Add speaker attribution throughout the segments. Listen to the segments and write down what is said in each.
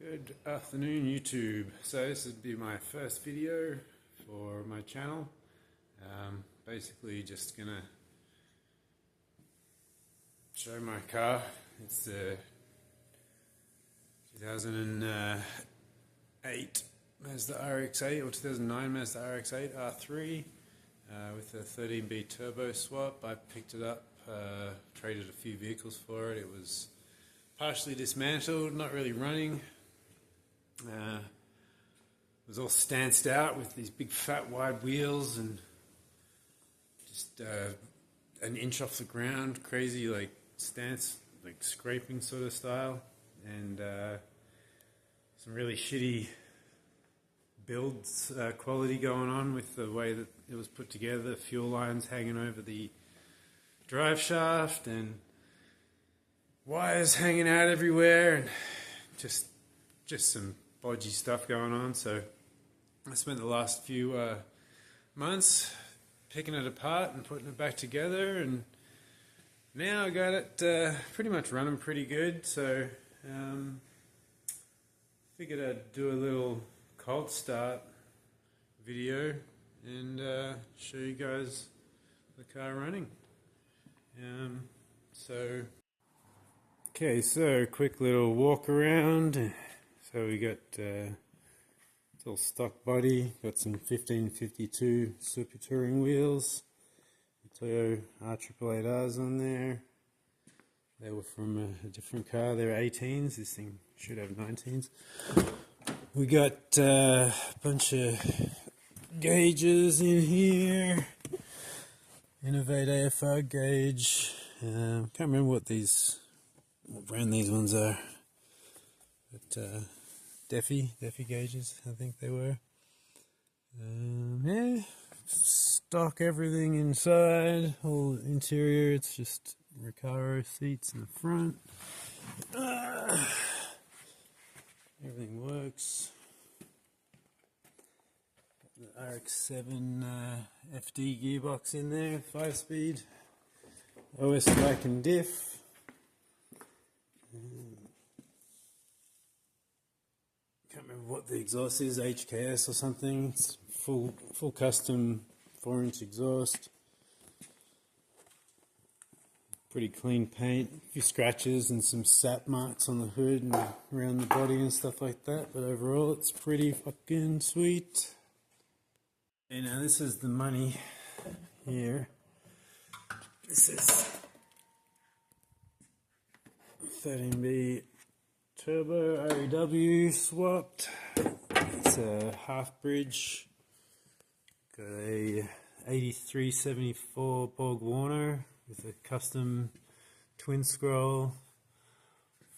Speaker 1: Good afternoon, YouTube. So this would be my first video for my channel. Basically just gonna show my car. It's the 2008 Mazda RX8 or 2009 Mazda RX8 R3 with a 13B turbo swap. I picked it up, traded a few vehicles for it. It was partially dismantled, not really running. It was all stanced out with these big fat wide wheels and just an inch off the ground, crazy like stance, like scraping sort of style, and some really shitty build quality going on with the way that it was put together. The fuel lines hanging over the drive shaft and wires hanging out everywhere, and just some bodgy stuff going on. So I spent the last few months picking it apart and putting it back together, and now I got it pretty much running pretty good. So figured I'd do a little cold start video and show you guys the car running. Okay, so quick little walk around. So we got it's all stock body, got some 1552 Super Touring wheels, Toyo R888Rs on there. They were from a different car, they're 18s, this thing should have 19s. We got a bunch of gauges in here, Innovate AFR gauge, can't remember what brand these ones are, but Defi gauges, I think they were. Yeah, stock everything inside, whole interior, it's just Recaro seats in the front. Everything works. The RX7 FD gearbox in there, 5-speed, OS back and diff. Can't remember what the exhaust is, HKS or something. It's full custom 4-inch exhaust. Pretty clean paint, a few scratches and some sap marks on the hood and around the body and stuff like that, but overall it's pretty fucking sweet. And now this is the money here. This is 13B turbo REW swapped. It's a half bridge. Got a 8374 Borg Warner with a custom twin scroll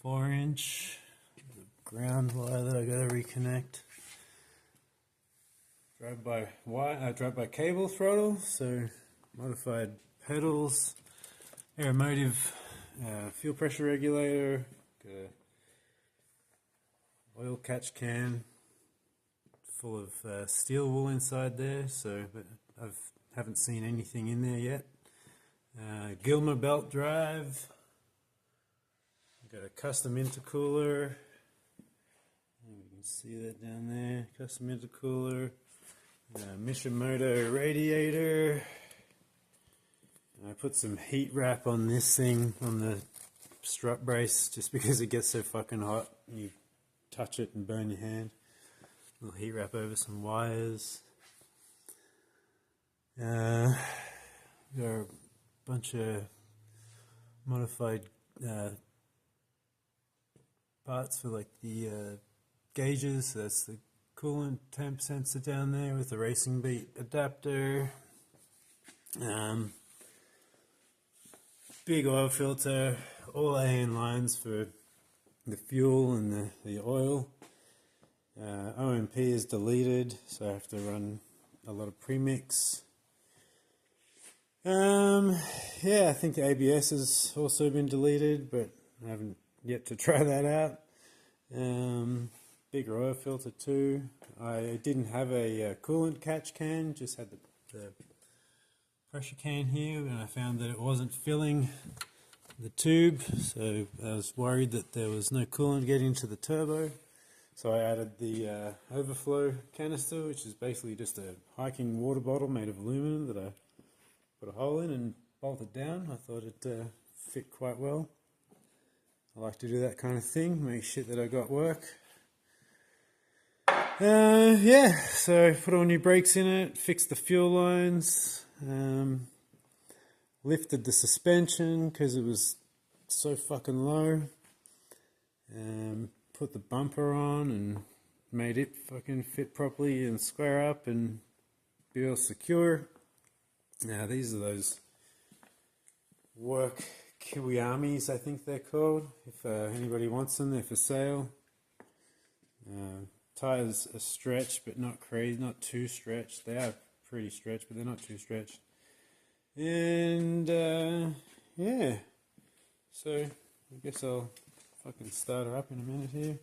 Speaker 1: 4-inch ground wire that I gotta reconnect. Drive by cable throttle, so modified pedals, Aeromotive fuel pressure regulator, got a oil catch can full of steel wool inside there, but I haven't seen anything in there yet. Gilmer belt drive, got a custom intercooler, you can see that down there, custom intercooler, Mishimoto radiator. I put some heat wrap on this thing, on the strut brace, just because it gets so fucking hot. You touch it and burn your hand. A little heat wrap over some wires. Got a bunch of modified parts for like the gauges. So that's the coolant temp sensor down there with the racing beat adapter. Big oil filter, all AN lines for the fuel and the oil. OMP is deleted, so I have to run a lot of premix. Yeah, I think the ABS has also been deleted, but I haven't yet to try that out. Bigger oil filter too. I didn't have a coolant catch can, just had the pressure can here, and I found that it wasn't filling the tube, so I was worried that there was no coolant getting to the turbo. So I added the overflow canister, which is basically just a hiking water bottle made of aluminum that I put a hole in and bolted down. I thought it fit quite well. I like to do that kind of thing, make shit that I got work. Yeah, so put all new brakes in it, fixed the fuel lines, lifted the suspension because it was so fucking low, put the bumper on and made it fucking fit properly and square up and be all secure. Now these are those work Kiwiamis, I think they're called. If anybody wants them, they're for sale. Tires are stretched, but not crazy, not too stretched. They are pretty stretched, but they're not too stretched. And yeah, so I guess I'll fucking start her up in a minute here.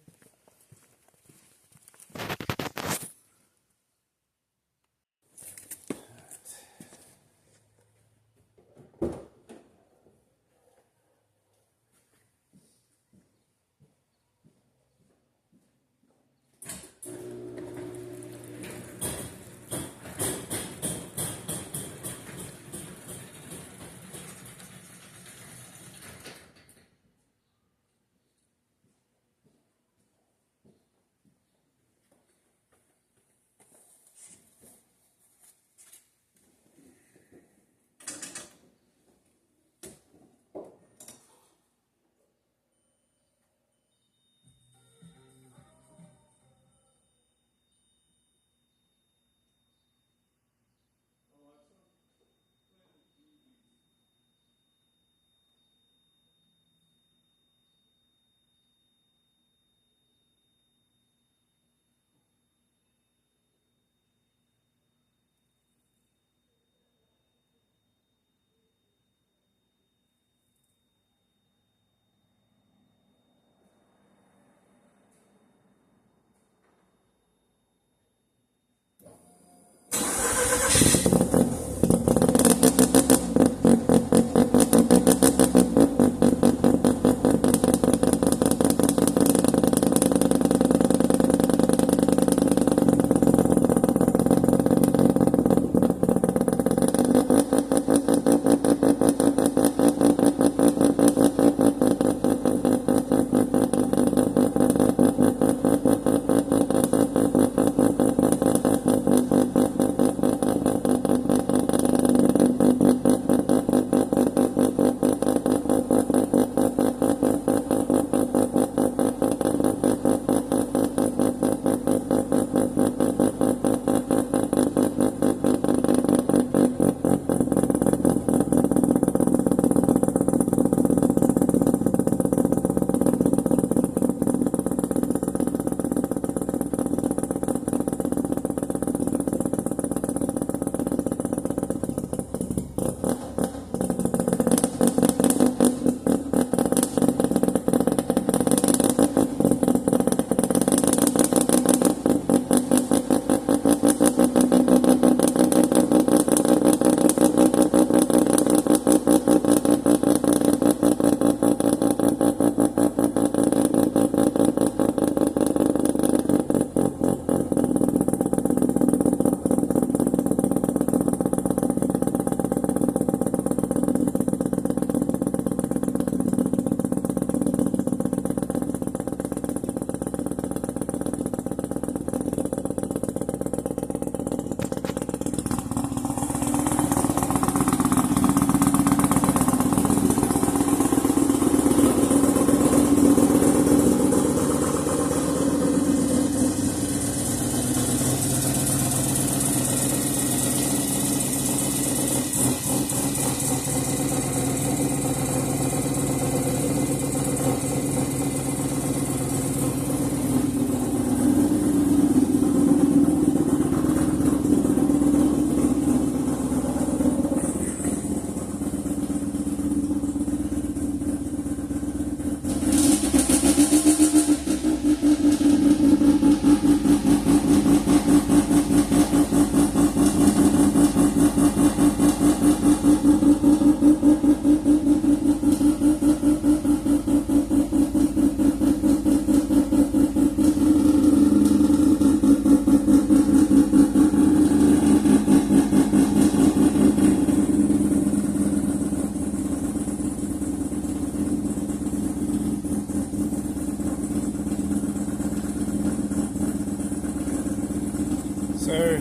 Speaker 1: So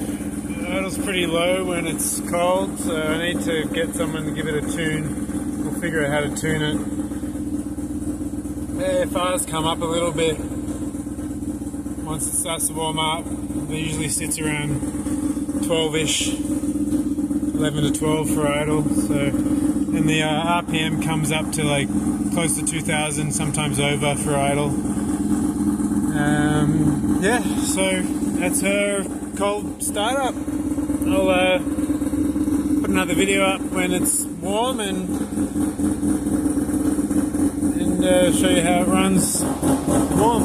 Speaker 1: idle's pretty low when it's cold, so I need to get someone to give it a tune. We'll figure out how to tune it. Yeah, fires come up a little bit once it starts to warm up. It usually sits around 12-ish, 11 to 12 for idle. So, and the RPM comes up to like close to 2,000, sometimes over for idle. Yeah, so that's her cold startup. I'll put another video up when it's warm and show you how it runs warm.